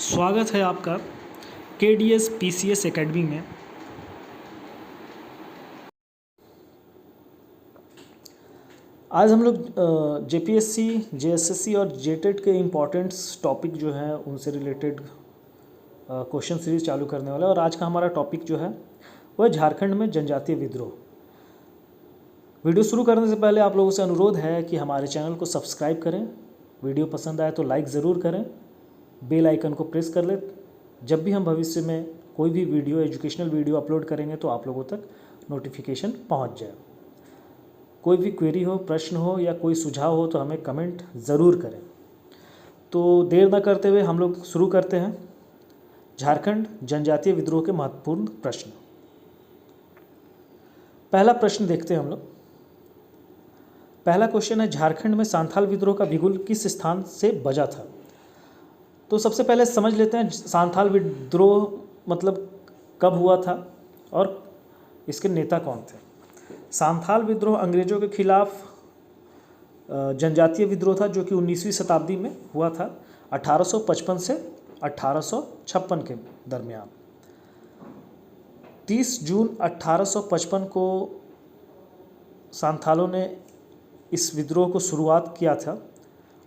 स्वागत है आपका KDS PCS एकेडमी में। आज हम लोग JPSC, JSSC और JTET के इम्पॉर्टेंट्स टॉपिक जो हैं उनसे रिलेटेड क्वेश्चन सीरीज चालू करने वाला है। और आज का हमारा टॉपिक जो है वह झारखंड में जनजातीय विद्रोह। वीडियो शुरू करने से पहले आप लोगों से अनुरोध है कि हमारे चैनल को सब्सक्राइब करें, वीडियो पसंद आए तो लाइक ज़रूर करें, बेल आइकन को प्रेस कर ले। जब भी हम भविष्य में कोई भी वीडियो, एजुकेशनल वीडियो अपलोड करेंगे तो आप लोगों तक नोटिफिकेशन पहुंच जाए। कोई भी क्वेरी हो, प्रश्न हो या कोई सुझाव हो तो हमें कमेंट ज़रूर करें। तो देर न करते हुए हम लोग शुरू करते हैं। झारखंड जनजातीय विद्रोह के महत्वपूर्ण प्रश्न। पहला प्रश्न देखते हैं हम लोग। पहला क्वेश्चन है, झारखंड में सांथाल विद्रोह का बिगुल किस स्थान से बजा था? तो सबसे पहले समझ लेते हैं सांथाल विद्रोह मतलब कब हुआ था और इसके नेता कौन थे। सांथाल विद्रोह अंग्रेजों के खिलाफ जनजातीय विद्रोह था जो कि 19वीं शताब्दी में हुआ था, 1855 से 1856 के दरमियान। 30 जून 1855 को सांथालों ने इस विद्रोह को शुरुआत किया था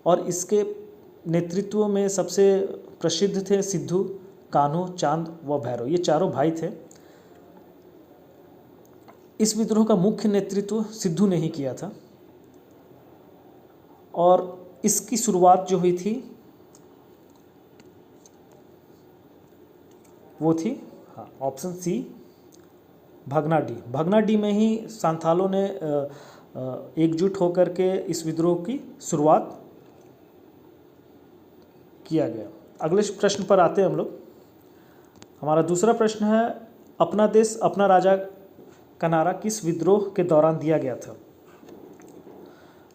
और इसके नेतृत्व में सबसे प्रसिद्ध थे सिद्धू, कान्हू, चांद व भैरव। ये चारों भाई थे। इस विद्रोह का मुख्य नेतृत्व सिद्धू ने ही किया था और इसकी शुरुआत जो हुई थी वो थी ऑप्शन सी, भगनाडी। भगनाडी में ही सांथालों ने एकजुट होकर के इस विद्रोह की शुरुआत किया गया। अगले प्रश्न पर आते हैं हम लोग। हमारा दूसरा प्रश्न है, अपना देश अपना राजा का नारा किस विद्रोह के दौरान दिया गया था?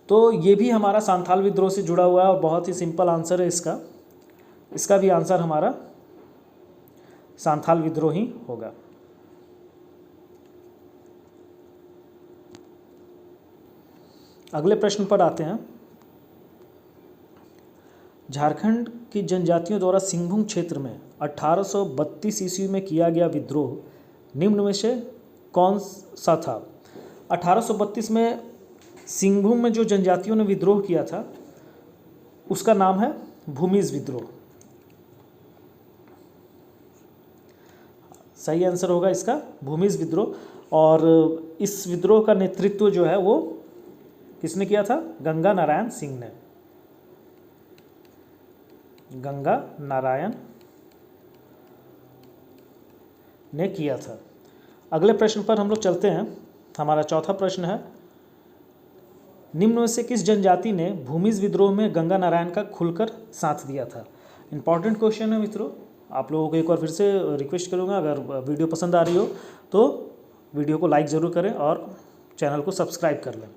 तो ये भी हमारा सांथाल विद्रोह से जुड़ा हुआ है और बहुत ही सिंपल आंसर है इसका भी आंसर हमारा सांथाल विद्रोह ही होगा। अगले प्रश्न पर आते हैं। झारखंड की जनजातियों द्वारा सिंहभूम क्षेत्र में 1832 ईस्वी में किया गया विद्रोह निम्न में से कौन सा था? 1832 में सिंहभूम में जो जनजातियों ने विद्रोह किया था उसका नाम है भूमिज विद्रोह। सही आंसर होगा इसका भूमिज विद्रोह। और इस विद्रोह का नेतृत्व जो है वो किसने किया था? गंगा नारायण सिंह ने। गंगा नारायण ने किया था। अगले प्रश्न पर हम लोग चलते हैं। हमारा चौथा प्रश्न है, निम्न में से किस जनजाति ने भूमिज विद्रोह में गंगा नारायण का खुलकर साथ दिया था? इंपॉर्टेंट क्वेश्चन है मित्रों। आप लोगों को एक बार फिर से रिक्वेस्ट करूंगा, अगर वीडियो पसंद आ रही हो तो वीडियो को लाइक ज़रूर करें और चैनल को सब्सक्राइब कर लें।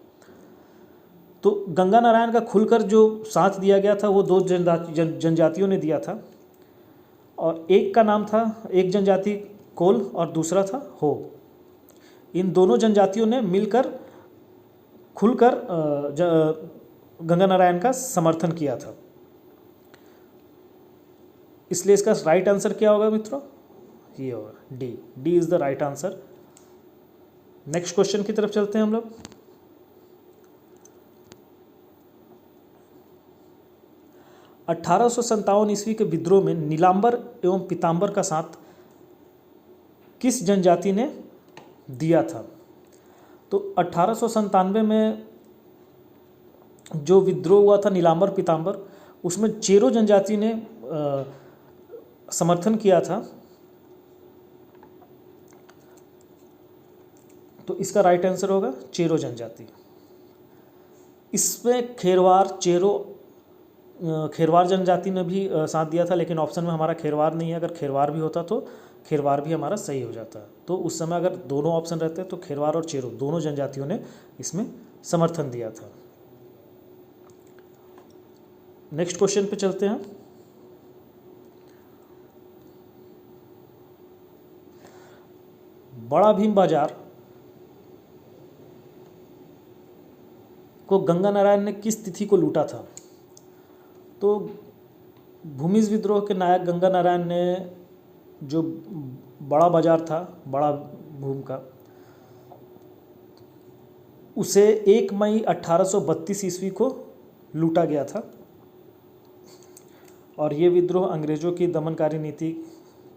तो गंगा नारायण का खुलकर जो साथ दिया गया था वो दो जनजातियों ने दिया था और एक का नाम था, एक जनजाति कोल और दूसरा था हो। इन दोनों जनजातियों ने मिलकर खुलकर गंगा नारायण का समर्थन किया था। इसलिए इसका राइट आंसर क्या होगा मित्रों? ये होगा D is the right answer. Next question की तरफ चलते हैं हम लोग। 1857 ईस्वी के विद्रोह में नीलांबर एवं पीतांबर का साथ किस जनजाति ने दिया था? तो 1897 में जो विद्रोह हुआ था नीलांबर पीतांबर, उसमें चेरो जनजाति ने समर्थन किया था। तो इसका राइट आंसर होगा चेरो जनजाति। इसमें खेरवार जनजाति ने भी साथ दिया था, लेकिन ऑप्शन में हमारा खेरवार नहीं है। अगर खेरवार भी होता तो खेरवार भी हमारा सही हो जाता। तो उस समय अगर दोनों ऑप्शन रहते तो खेरवार और चेरो दोनों जनजातियों ने इसमें समर्थन दिया था। नेक्स्ट क्वेश्चन पे चलते हैं। बड़ा भीम बाजार को गंगा नारायण ने किस तिथि को लूटा था? तो भूमिज विद्रोह के नायक गंगा नारायण ने जो बड़ा बाजार था, बड़ा भूम का, उसे 1 मई 1832 ईस्वी को लूटा गया था। और ये विद्रोह अंग्रेज़ों की दमनकारी नीति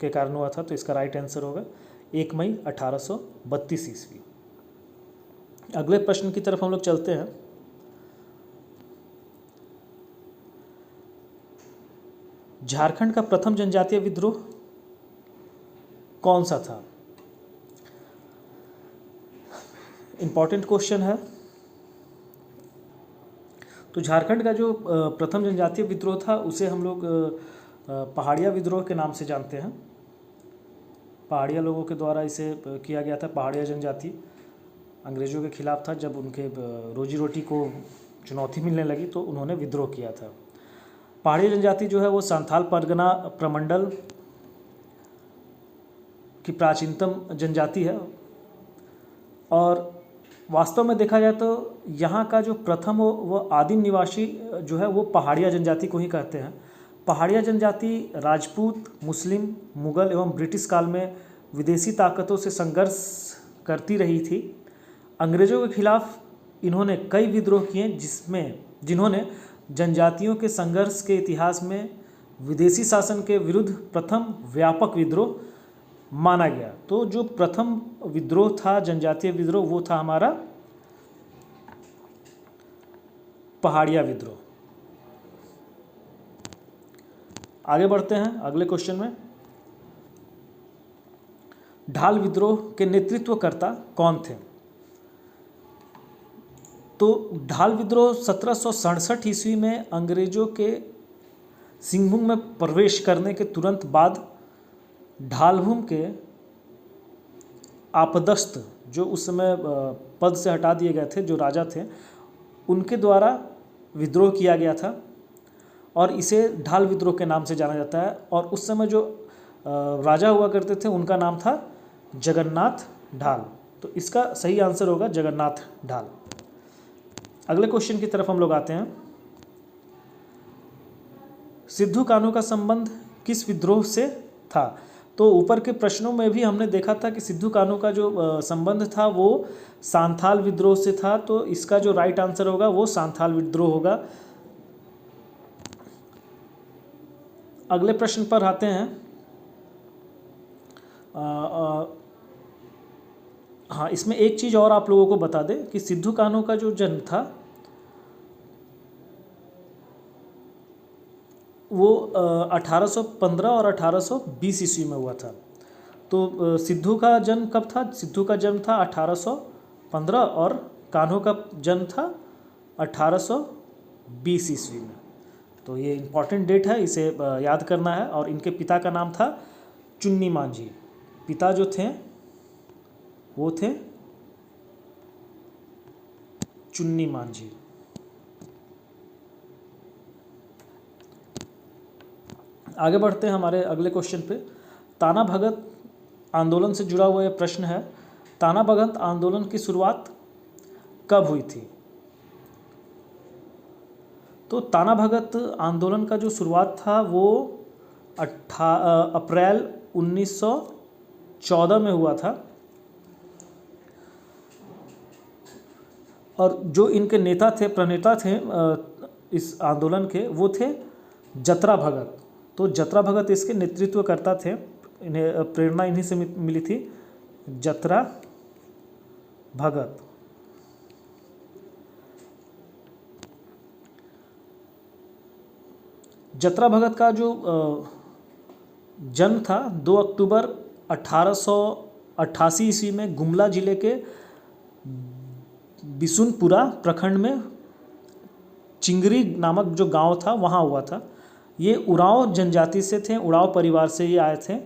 के कारण हुआ था। तो इसका राइट आंसर होगा 1 मई 1832 ईस्वी। अगले प्रश्न की तरफ हम लोग चलते हैं। झारखंड का प्रथम जनजातीय विद्रोह कौन सा था? इम्पॉर्टेंट क्वेश्चन है। तो झारखंड का जो प्रथम जनजातीय विद्रोह था उसे हम लोग पहाड़िया विद्रोह के नाम से जानते हैं। पहाड़िया लोगों के द्वारा इसे किया गया था। पहाड़िया जनजाति अंग्रेज़ों के खिलाफ था। जब उनके रोजी रोटी को चुनौती मिलने लगी तो उन्होंने विद्रोह किया था। पहाड़िया जनजाति जो है वो संथाल परगना प्रमंडल की प्राचीनतम जनजाति है। और वास्तव में देखा जाए तो यहाँ का जो प्रथम वो आदिम निवासी जो है वो पहाड़िया जनजाति को ही कहते हैं। पहाड़िया जनजाति राजपूत, मुस्लिम, मुगल एवं ब्रिटिश काल में विदेशी ताकतों से संघर्ष करती रही थी। अंग्रेज़ों के खिलाफ इन्होंने कई विद्रोह किए जिन्होंने जनजातियों के संघर्ष के इतिहास में विदेशी शासन के विरुद्ध प्रथम व्यापक विद्रोह माना गया। तो जो प्रथम विद्रोह था, जनजातीय विद्रोह, वो था हमारा पहाड़िया विद्रोह। आगे बढ़ते हैं अगले क्वेश्चन में। ढाल विद्रोह के नेतृत्वकर्ता कौन थे? तो ढाल विद्रोह 1767 ईस्वी में अंग्रेजों के सिंहभूम में प्रवेश करने के तुरंत बाद ढालभूम के आपदस्थ, जो उस समय पद से हटा दिए गए थे, जो राजा थे, उनके द्वारा विद्रोह किया गया था और इसे ढाल विद्रोह के नाम से जाना जाता है। और उस समय जो राजा हुआ करते थे उनका नाम था जगन्नाथ ढाल। तो इसका सही आंसर होगा जगन्नाथ ढाल। अगले क्वेश्चन की तरफ हम लोग आते हैं। सिद्धू कान्हू का संबंध किस विद्रोह से था? तो ऊपर के प्रश्नों में भी हमने देखा था कि सिद्धू कान्हू का जो संबंध था वो सांथाल विद्रोह से था। तो इसका जो राइट आंसर होगा वो सांथाल विद्रोह होगा। अगले प्रश्न पर आते हैं। हाँ, इसमें एक चीज़ और आप लोगों को बता दें कि सिद्धू कान्हू का जो जन्म था वो 1815 और 1820 ईस्वी में हुआ था। तो सिद्धू का जन्म कब था? सिद्धू का जन्म था 1815 और कान्हू का जन्म था 1820 ईस्वी में। तो ये इम्पॉर्टेंट डेट है, इसे याद करना है। और इनके पिता का नाम था चुन्नी मांझी। पिता जो थे वो थे चुन्नी मांझी। आगे बढ़ते हैं हमारे अगले क्वेश्चन पे। ताना भगत आंदोलन से जुड़ा हुआ यह प्रश्न है। ताना भगत आंदोलन की शुरुआत कब हुई थी? तो ताना भगत आंदोलन का जो शुरुआत था वो अप्रैल 1914 में हुआ था। और जो इनके नेता थे, प्रणेता थे इस आंदोलन के, वो थे जतरा भगत। तो जतरा भगत इसके नेतृत्व करता थे। इन्हें प्रेरणा इन्हीं से मिली थी, जतरा भगत। जतरा भगत का जो जन्म था 2 अक्टूबर 1888 ईस्वी में गुमला जिले के बिशुनपुरा प्रखंड में चिंगरी नामक जो गांव था वहाँ हुआ था। ये उरांव जनजाति से थे, उरांव परिवार से ये आए थे।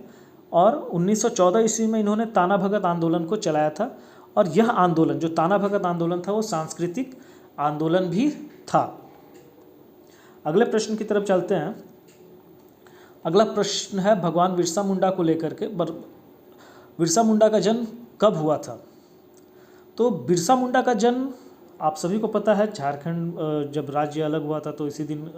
और 1914 ईस्वी में इन्होंने ताना भगत आंदोलन को चलाया था। और यह आंदोलन, जो ताना भगत आंदोलन था, वो सांस्कृतिक आंदोलन भी था। अगले प्रश्न की तरफ चलते हैं। अगला प्रश्न है भगवान बिरसा मुंडा को लेकर के। बिरसा मुंडा का जन्म कब हुआ था? तो बिरसा मुंडा का जन्म आप सभी को पता है, झारखंड जब राज्य अलग हुआ था तो इसी दिन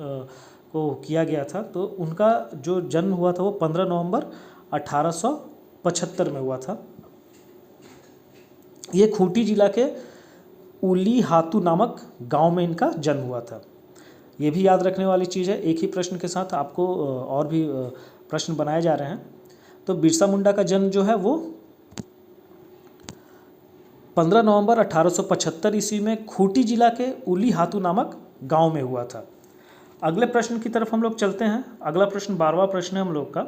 को किया गया था। तो उनका जो जन्म हुआ था वो 15 नवंबर 1875 में हुआ था। ये खूंटी जिला के उली हातू नामक गांव में इनका जन्म हुआ था। ये भी याद रखने वाली चीज़ है। एक ही प्रश्न के साथ आपको और भी प्रश्न बनाए जा रहे हैं। तो बिरसा मुंडा का जन्म जो है वो 15 नवंबर 1875 ईस्वी में खूंटी जिला के उली हातू नामक गांव में हुआ था। अगले प्रश्न की तरफ हम लोग चलते हैं। अगला प्रश्न 12वां प्रश्न है हम लोग का।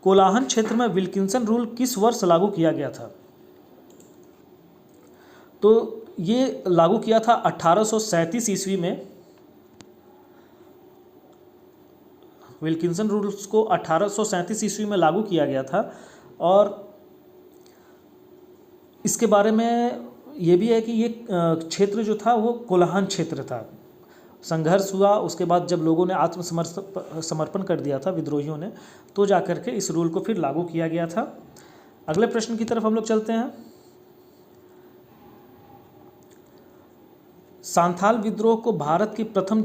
कोलाहन क्षेत्र में विल्किंसन रूल किस वर्ष लागू किया गया था? तो ये लागू किया था 1837 ईस्वी में। विल्किंसन रूल्स को 1837 ईस्वी में लागू किया गया था। और इसके बारे में ये भी है कि ये क्षेत्र जो था वो कोलाहन क्षेत्र था। संघर्ष हुआ, उसके बाद जब लोगों ने समर्पण कर दिया था, विद्रोहियों ने, तो जाकर के इस रूल को फिर लागू किया गया था। अगले प्रश्न की तरफ हम लोग चलते हैं। सांथाल विद्रोह को भारत की प्रथम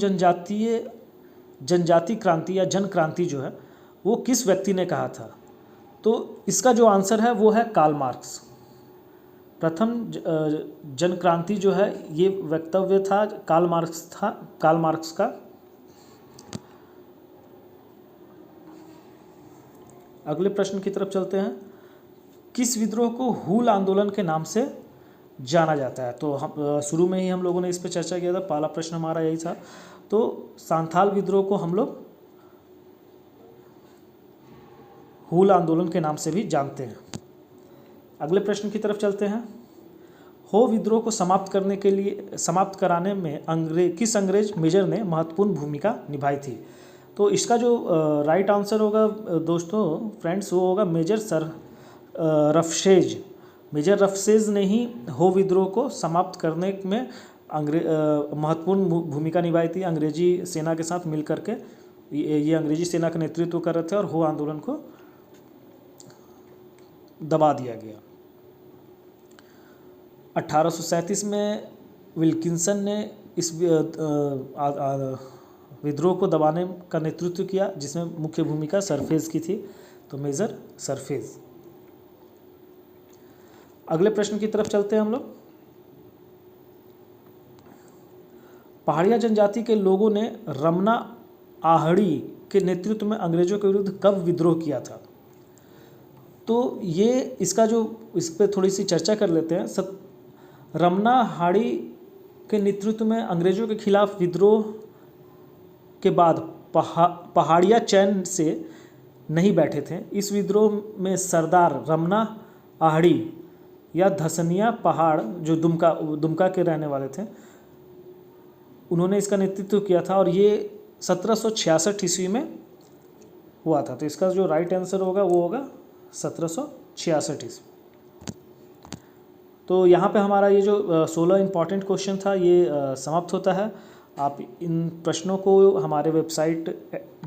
जनजाति क्रांति या जन क्रांति जो है वो किस व्यक्ति ने कहा था? तो इसका जो आंसर है वो है कार्ल मार्क्स। प्रथम जन क्रांति जो है ये वक्तव्य था कार्ल मार्क्स का। अगले प्रश्न की तरफ चलते हैं। किस विद्रोह को हूल आंदोलन के नाम से जाना जाता है? तो हम शुरू में ही हम लोगों ने इस पर चर्चा किया था। पहला प्रश्न हमारा यही था। तो सांथाल विद्रोह को हम लोग हूल आंदोलन के नाम से भी जानते हैं। अगले प्रश्न की तरफ चलते हैं। हो विद्रोह को समाप्त कराने में किस अंग्रेज मेजर ने महत्वपूर्ण भूमिका निभाई थी? तो इसका जो राइट आंसर होगा दोस्तों, फ्रेंड्स, वो होगा मेजर रफसेज ने ही हो विद्रोह को समाप्त करने में महत्वपूर्ण भूमिका निभाई थी। अंग्रेजी सेना के साथ मिल करके ये अंग्रेजी सेना का नेतृत्व कर रहे थे और हो आंदोलन को दबा दिया गया। 1837 में विल्किंसन ने इस विद्रोह को दबाने का नेतृत्व किया, जिसमें मुख्य भूमिका सरफेज की थी। तो मेजर सरफेज। अगले प्रश्न की तरफ चलते हैं हम लोग। पहाड़िया जनजाति के लोगों ने रमना आहड़ी के नेतृत्व में अंग्रेजों के विरुद्ध कब विद्रोह किया था? तो ये इस पर थोड़ी सी चर्चा कर लेते हैं। रमना आहड़ी के नेतृत्व में अंग्रेजों के खिलाफ विद्रोह के बाद पहाड़िया चैन से नहीं बैठे थे। इस विद्रोह में सरदार रमना आहड़ी या धसनिया पहाड़ जो दुमका के रहने वाले थे, उन्होंने इसका नेतृत्व किया था और ये 1766 ईस्वी में हुआ था। तो इसका जो राइट आंसर होगा वो होगा 1766 ईस्वी। तो यहाँ पे हमारा ये जो 16 इम्पॉर्टेंट क्वेश्चन था ये समाप्त होता है। आप इन प्रश्नों को हमारे वेबसाइट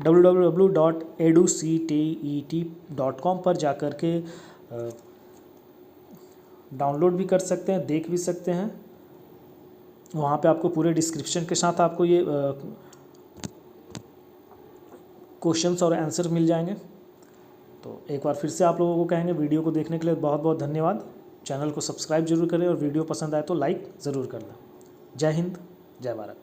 www.eductet.com पर जाकर के डाउनलोड भी कर सकते हैं, देख भी सकते हैं। वहाँ पे आपको पूरे डिस्क्रिप्शन के साथ आपको ये क्वेश्चंस और आंसर मिल जाएंगे। तो एक बार फिर से आप लोगों को कहेंगे, वीडियो को देखने के लिए बहुत बहुत धन्यवाद। चैनल को सब्सक्राइब जरूर करें और वीडियो पसंद आए तो लाइक ज़रूर कर लें। जय हिंद, जय भारत।